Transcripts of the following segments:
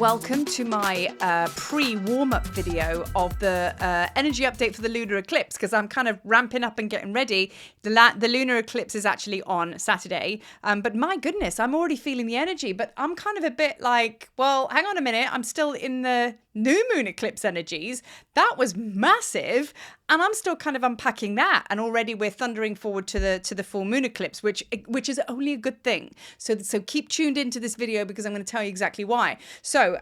welcome to my pre-warm-up video of the energy update for the lunar eclipse, because I'm kind of ramping up and getting ready. The lunar eclipse is actually on Saturday, but my goodness, I'm already feeling the energy, but I'm kind of a bit like, well, hang on a minute, I'm still in the new moon eclipse energies. That was massive, and I'm still kind of unpacking that, and already we're thundering forward to the full moon eclipse, which is only a good thing. So keep tuned into this video, because I'm going to tell you exactly why. So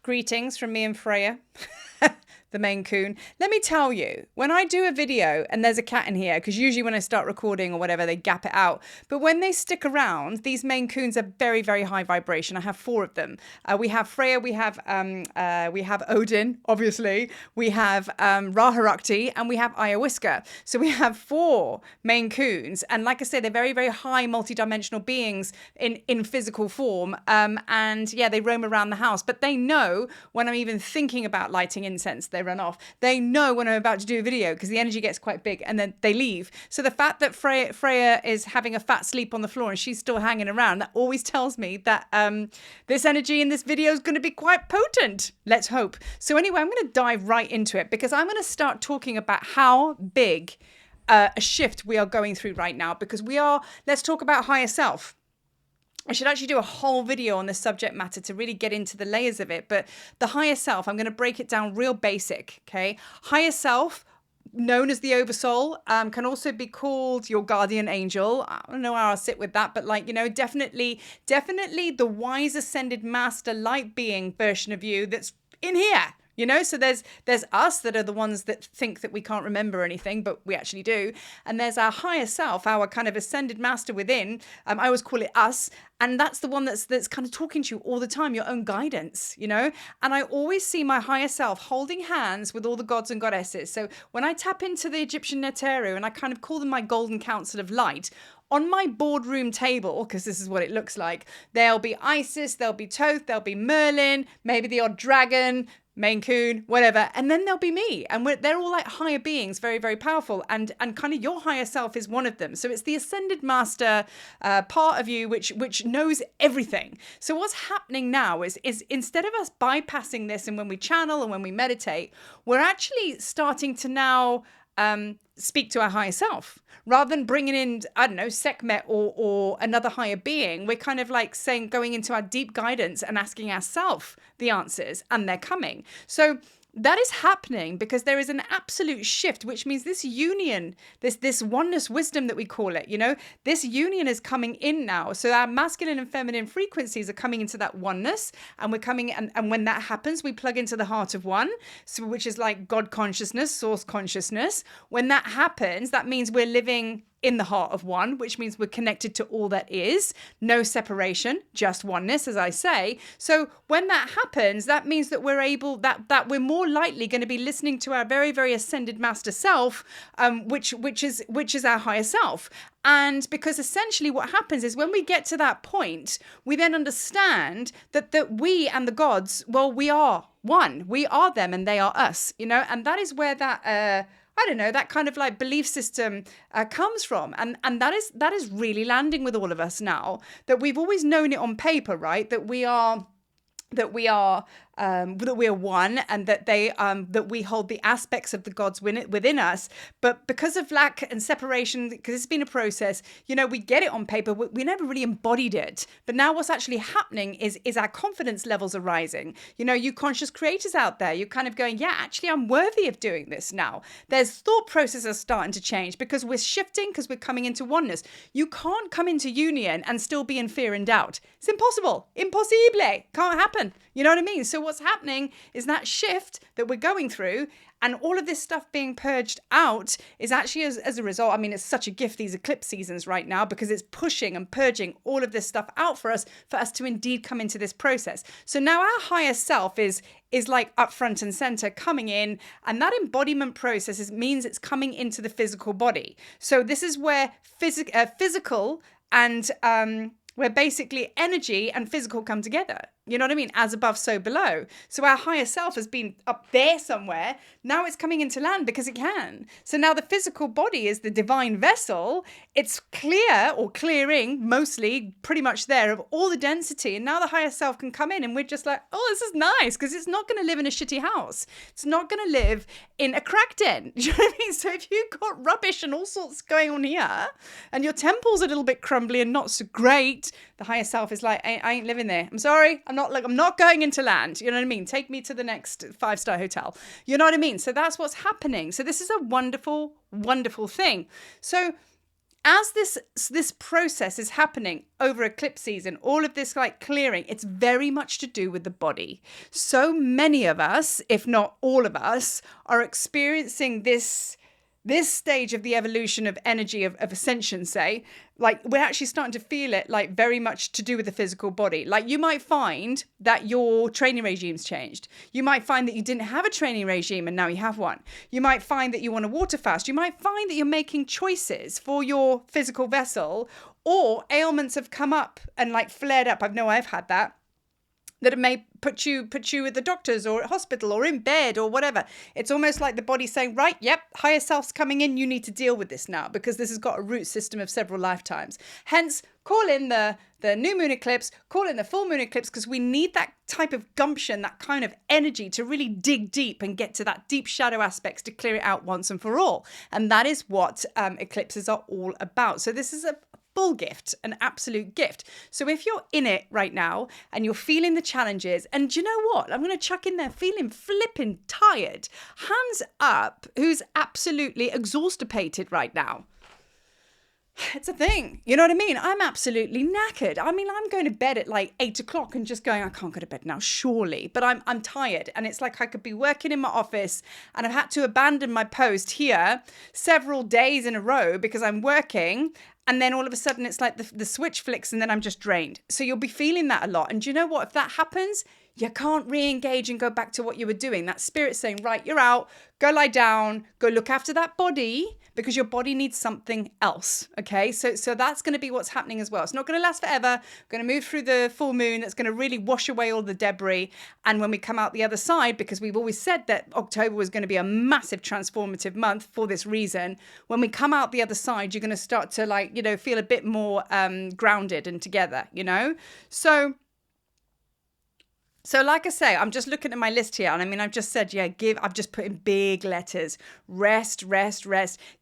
greetings from me and Freya, the Maine Coon. Let me tell you, when I do a video, and there's a cat in here, because usually when I start recording or whatever, they gap it out. But when they stick around, these Maine Coons are very, very high vibration. I have 4 of them. We have Freya, we have Odin, obviously. We have Raharakti, and we have Ayahuasca. So we have 4 Maine Coons. And like I said, they're very, very high multidimensional beings in physical form. And yeah, they roam around the house. But they know when I'm even thinking about lighting incense, they run off. They know when I'm about to do a video, because the energy gets quite big, and then they leave. So the fact that Freya is having a fat sleep on the floor and she's still hanging around, that always tells me that this energy in this video is going to be quite potent. Let's hope. So anyway, I'm going to dive right into it, because I'm going to start talking about how big a shift we are going through right now, because let's talk about higher self. I should actually do a whole video on this subject matter to really get into the layers of it. But the higher self, I'm going to break it down real basic, okay? Higher self, known as the oversoul, can also be called your guardian angel. I don't know how I'll sit with that, but definitely the wise ascended master light being version of you that's in here. So there's us that are the ones that think that we can't remember anything, but we actually do. And there's our higher self, our kind of ascended master within. I always call it us. And that's the one that's kind of talking to you all the time, your own guidance, And I always see my higher self holding hands with all the gods and goddesses. So when I tap into the Egyptian Neteru, and I kind of call them my golden council of light, on my boardroom table, because this is what it looks like, there'll be Isis, there'll be Thoth, there'll be Merlin, maybe the odd dragon, Maine Coon, whatever, and then there'll be me, and they're all like higher beings, very, very powerful, and kind of your higher self is one of them. So it's the ascended master part of you which knows everything. So what's happening now is instead of us bypassing this, and when we channel and when we meditate, we're actually starting to now speak to our higher self, rather than bringing in, I don't know, Sekhmet or another higher being. We're kind of like saying, going into our deep guidance and asking ourselves the answers, and they're coming. So that is happening because there is an absolute shift, which means this union, this oneness wisdom that we call it, this union is coming in now. So our masculine and feminine frequencies are coming into that oneness, and we're coming, and when that happens, we plug into the heart of one, so which is like God consciousness, source consciousness. When that happens, that means we're living in the heart of one, which means we're connected to all that is, no separation, just oneness, as I say. So when that happens, that means that we're able, that we're more likely going to be listening to our very, very ascended master self, which is our higher self. And because essentially what happens is when we get to that point, we then understand that we and the gods, well, we are one. We are them and they are us, and that is where that I don't know, that kind of like belief system comes from. And that is really landing with all of us now, that we've always known it on paper, right? That we are one, and that we hold the aspects of the gods within us. But because of lack and separation, because it's been a process, we get it on paper, we never really embodied it. But now what's actually happening is our confidence levels are rising. You conscious creators out there, you're kind of going, yeah, actually I'm worthy of doing this now. There's thought processes starting to change because we're shifting, because we're coming into oneness. You can't come into union and still be in fear and doubt. It's impossible. Impossible. Can't happen. You know what I mean? So what's happening is that shift that we're going through, and all of this stuff being purged out is actually as a result. I mean, it's such a gift, these eclipse seasons right now, because it's pushing and purging all of this stuff out for us to indeed come into this process. So now our higher self is like up front and center, coming in, and that embodiment process means it's coming into the physical body. So this is where physical and where basically energy and physical come together. You know what I mean? As above, so below. So our higher self has been up there somewhere. Now it's coming into land because it can. So now the physical body is the divine vessel. It's clear or clearing, mostly pretty much there, of all the density. And now the higher self can come in and we're just like, oh, this is nice, because it's not going to live in a shitty house. It's not going to live in a crack den. Do you know what I mean? So if you've got rubbish and all sorts going on here and your temple's a little bit crumbly and not so great, the higher self is like, I ain't living there. I'm sorry. I'm not going into land. You know what I mean? Take me to the next 5-star hotel. You know what I mean? So that's what's happening. So this is a wonderful, wonderful thing. So as this process is happening over eclipse season, all of this like clearing, it's very much to do with the body. So many of us, if not all of us, are experiencing this stage of the evolution of energy of ascension, say, like we're actually starting to feel it like very much to do with the physical body. Like you might find that your training regime's changed. You might find that you didn't have a training regime and now you have one. You might find that you want to water fast. You might find that you're making choices for your physical vessel, or ailments have come up and like flared up. I've had that it may put you at the doctors or at hospital or in bed or whatever. It's almost like the body saying, right, yep, higher self's coming in. You need to deal with this now because this has got a root system of several lifetimes. Hence, call in the new moon eclipse, call in the full moon eclipse, because we need that type of gumption, that kind of energy to really dig deep and get to that deep shadow aspects to clear it out once and for all. And that is what eclipses are all about. So this is a full gift, an absolute gift. So if you're in it right now and you're feeling the challenges, and do you know what? I'm going to chuck in there feeling flipping tired. Hands up, who's absolutely exhaustipated right now? It's a thing. You know what I mean? I'm absolutely knackered. I mean, I'm going to bed at like 8 o'clock and just going, I can't go to bed now, surely. But I'm tired. And it's like I could be working in my office and I've had to abandon my post here several days in a row because I'm working. And then all of a sudden it's like the switch flicks and then I'm just drained. So you'll be feeling that a lot. And do you know what? If that happens, you can't re-engage and go back to what you were doing. That spirit saying, right, you're out, go lie down, go look after that body because your body needs something else. Okay, so that's going to be what's happening as well. It's not going to last forever. We're going to move through the full moon. That's going to really wash away all the debris. And when we come out the other side, because we've always said that October was going to be a massive transformative month for this reason, when we come out the other side, you're going to start to like, you know, feel a bit more grounded and together, you know? So like I say, I'm just looking at my list here. And I mean, I've just said, I've just put in big letters, rest,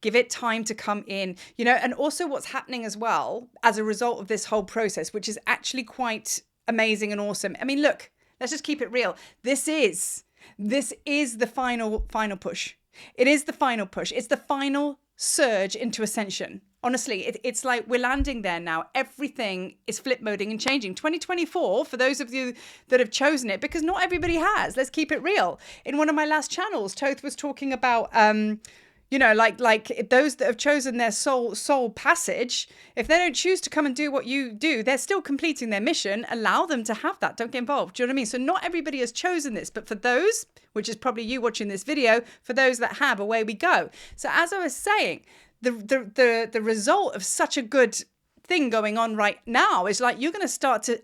give it time to come in, you know, and also what's happening as well as a result of this whole process, which is actually quite amazing and awesome. I mean, look, let's just keep it real. This is the final push. It is the final push. It's the final surge into ascension. Honestly, it's like we're landing there now. Everything is flip moding and changing. 2024, for those of you that have chosen it, because not everybody has. Let's keep it real. In one of my last channels, Toth was talking about, you know, like those that have chosen their soul passage, if they don't choose to come and do what you do, they're still completing their mission. Allow them to have that. Don't get involved. Do you know what I mean? So not everybody has chosen this, but for those, which is probably you watching this video, for those that have, away we go. So as I was saying, the result of such a good thing going on right now is like you're going to start to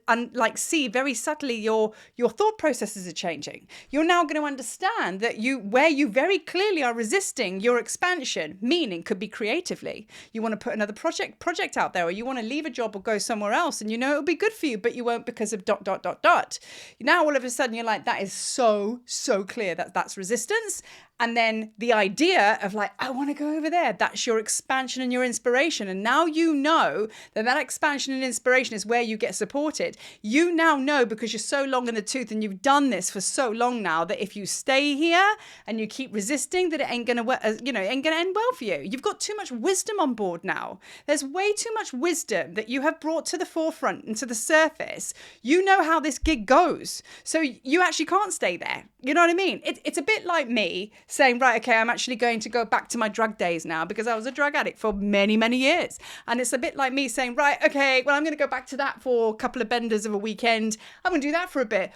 see very subtly your thought processes are changing. You're now going to understand that where you very clearly are resisting your expansion, meaning could be creatively. You want to put another project out there, or you want to leave a job or go somewhere else, and you know it'll be good for you, but you won't because of ... Now all of a sudden you're like, that is so clear that's resistance. And then the idea of like, I want to go over there. That's your expansion and your inspiration. And now you know that expansion and inspiration is where you get supported. You now know, because you're so long in the tooth and you've done this for so long now, that if you stay here and you keep resisting, that it ain't going to end well for you. You've got too much wisdom on board now. There's way too much wisdom that you have brought to the forefront and to the surface. You know how this gig goes. So you actually can't stay there. You know what I mean? It's a bit like me saying, right, okay, I'm actually going to go back to my drug days now because I was a drug addict for many, many years. And it's a bit like me saying, right, okay, well, I'm going to go back to that for a couple of benders of a weekend. I'm going to do that for a bit.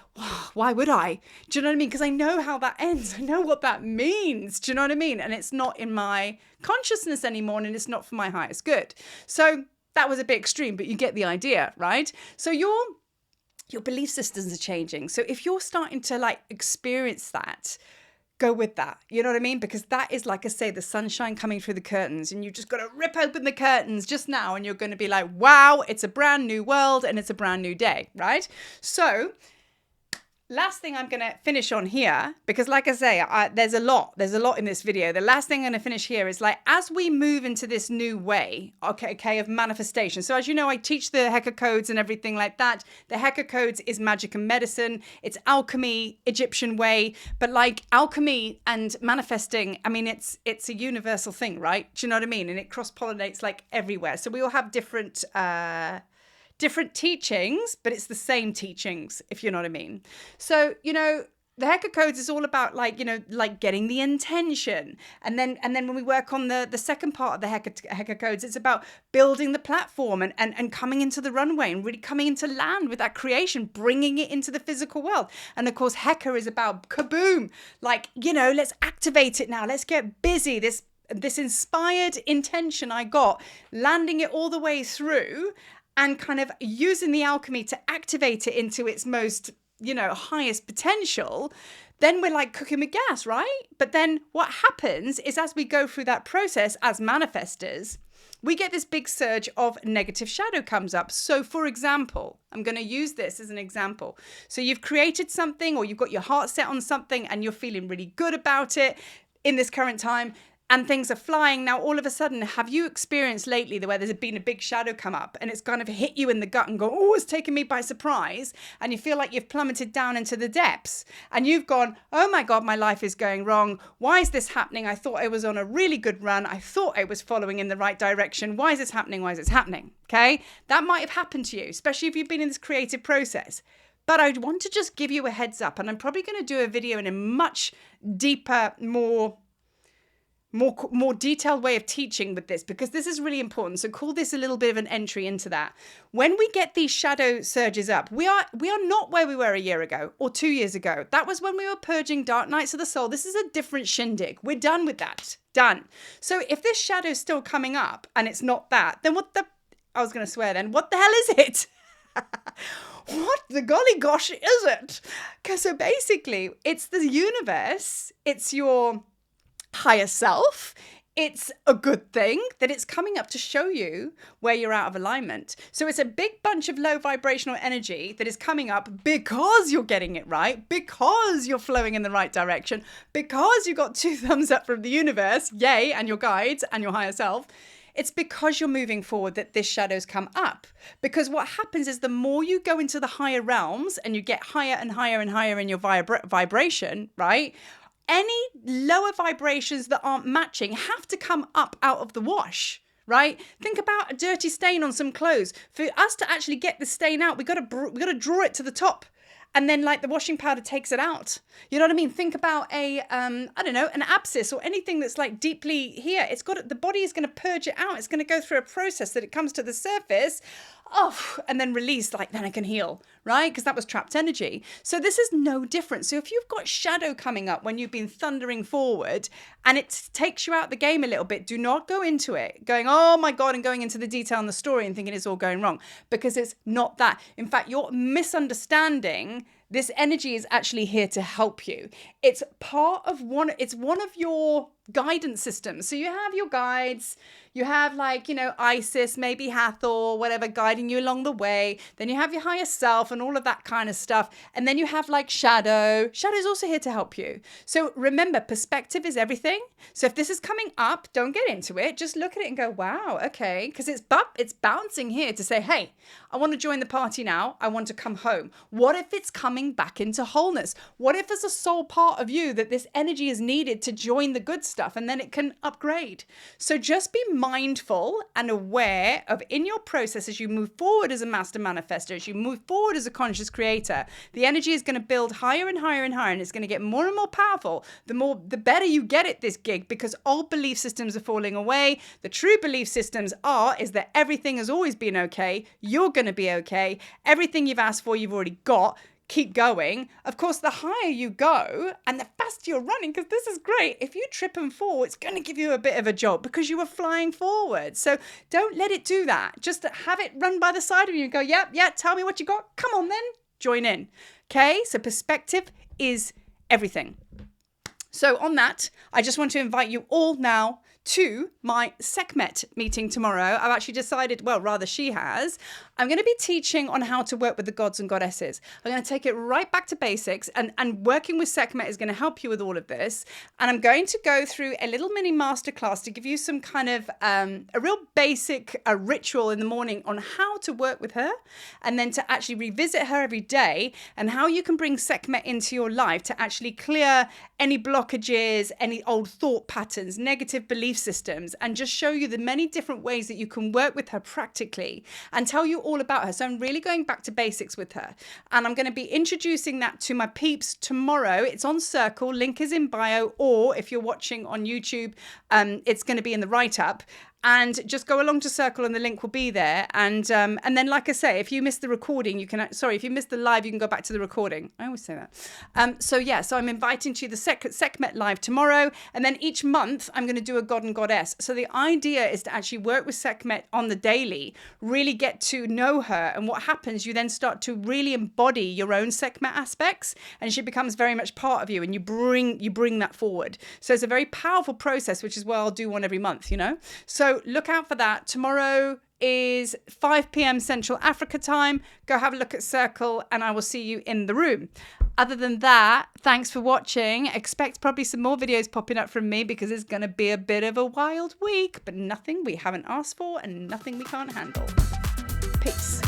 Why would I? Do you know what I mean? Because I know how that ends. I know what that means. Do you know what I mean? And it's not in my consciousness anymore, and it's not for my highest good. So that was a bit extreme, but you get the idea, right? So your belief systems are changing. So if you're starting to like experience that, go with that. You know what I mean? Because that is, like I say, the sunshine coming through the curtains, and you just got to rip open the curtains just now, and you're going to be like, wow, it's a brand new world and it's a brand new day, right? So last thing I'm going to finish on here, because like I say, there's a lot in this video. The last thing I'm going to finish here is like, as we move into this new way, okay, of manifestation. So as you know, I teach the Heka codes and everything like that. The Heka codes is magic and medicine. It's alchemy, Egyptian way, but like alchemy and manifesting, I mean, it's a universal thing, right? Do you know what I mean? And it cross-pollinates like everywhere. So we all have different teachings, but it's the same teachings, if you know what I mean. So, you know, the Heka codes is all about like, you know, like getting the intention. And then when we work on the second part of the Heka codes, it's about building the platform and coming into the runway and really coming into land with that creation, bringing it into the physical world. And of course, Heka is about kaboom, like, you know, let's activate it now. Let's get busy. This inspired intention I got, landing it all the way through, and kind of using the alchemy to activate it into its most, you know, highest potential, then we're like cooking with gas, right? But then what happens is, as we go through that process as manifestors, we get this big surge of negative shadow comes up. So for example, I'm going to use this as an example. So you've created something, or you've got your heart set on something and you're feeling really good about it in this current time, and things are flying. Now, all of a sudden, have you experienced lately where there's been a big shadow come up and it's kind of hit you in the gut and go, oh, it's taken me by surprise. And you feel like you've plummeted down into the depths and you've gone, oh my God, my life is going wrong. Why is this happening? I thought I was on a really good run. I thought I was following in the right direction. Why is this happening? Why is this happening? Okay. That might have happened to you, especially if you've been in this creative process. But I want to just give you a heads up, and I'm probably going to do a video in a much deeper, more detailed way of teaching with this, because this is really important. So call this a little bit of an entry into that. When we get these shadow surges up, we are not where we were a year ago or 2 years ago. That was when we were purging dark nights of the soul. This is a different shindig. We're done with that. Done. So if this shadow is still coming up and it's not that, then what the hell is it? What the golly gosh is it? Because so basically it's the universe. It's your higher self. It's a good thing that it's coming up to show you where you're out of alignment. So it's a big bunch of low vibrational energy that is coming up because you're getting it right, because you're flowing in the right direction, because you got 2 thumbs up from the universe, yay, and your guides and your higher self. It's because you're moving forward that this shadow's come up. Because what happens is the more you go into the higher realms and you get higher and higher and higher in your vibration, right? Any lower vibrations that aren't matching have to come up out of the wash, right? Think about a dirty stain on some clothes. For us to actually get the stain out, we got to draw it to the top. And then like the washing powder takes it out. You know what I mean? Think about an abscess or anything that's like deeply here. The body is going to purge it out. It's going to go through a process that it comes to the surface. And then release, like then it can heal, right? Because that was trapped energy. So this is no different. So if you've got shadow coming up when you've been thundering forward and it takes you out the game a little bit, do not go into it going, oh my God, and going into the detail in the story and thinking it's all going wrong, because it's not that. In fact, you're misunderstanding. This energy is actually here to help you. It's one of your guidance systems. So you have your guides, you have like, Isis, maybe Hathor, whatever, guiding you along the way. Then you have your higher self and all of that kind of stuff. And then you have like Shadow. Shadow is also here to help you. So remember, perspective is everything. So if this is coming up, don't get into it. Just look at it and go, wow, okay. Because it's bouncing here to say, hey, I want to join the party now. I want to come home. What if it's coming back into wholeness? What if there's a soul part of you that this energy is needed to join the good stuff, and then it can upgrade? So just be mindful and aware of, in your process, as you move forward as a master manifestor, as you move forward as a conscious creator, the energy is going to build higher and higher and higher, and it's going to get more and more powerful the better you get at this gig, because old belief systems are falling away. The true belief systems is that everything has always been okay. You're going to be okay. Everything you've asked for, you've already got. Keep going. Of course, the higher you go and the faster you're running, because this is great. If you trip and fall, it's going to give you a bit of a jolt because you were flying forward. So don't let it do that. Just have it run by the side of you and go, yeah, tell me what you got. Come on then. join in. Okay, so perspective is everything. So on that, I just want to invite you all now to my Sekhmet meeting tomorrow. I've actually decided, well, rather she has, I'm going to be teaching on how to work with the gods and goddesses. I'm going to take it right back to basics, and working with Sekhmet is going to help you with all of this. And I'm going to go through a little mini masterclass to give you some kind of a real basic ritual in the morning on how to work with her, and then to actually revisit her every day, and how you can bring Sekhmet into your life to actually clear any blockages, any old thought patterns, negative belief systems, and just show you the many different ways that you can work with her practically and tell you all about her. So I'm really going back to basics with her, and I'm going to be introducing that to my peeps tomorrow. It's on Circle, link is in bio, or if you're watching on YouTube, it's going to be in the write-up. And just go along to Circle and the link will be there. And then, like I say, if you missed the recording, if you missed the live, you can go back to the recording. I always say that. So I'm inviting to the Sekhmet live tomorrow. And then each month, I'm going to do a god and goddess. So the idea is to actually work with Sekhmet on the daily, really get to know her. And what happens, you then start to really embody your own Sekhmet aspects, and she becomes very much part of you, and you bring that forward. So it's a very powerful process, which is why I'll do one every month, So look out for that. Tomorrow is 5 p.m. Central Africa time. Go have a look at Circle, and I will see you in the room. Other than that, thanks for watching. Expect probably some more videos popping up from me, because it's going to be a bit of a wild week, but nothing we haven't asked for and nothing we can't handle. Peace.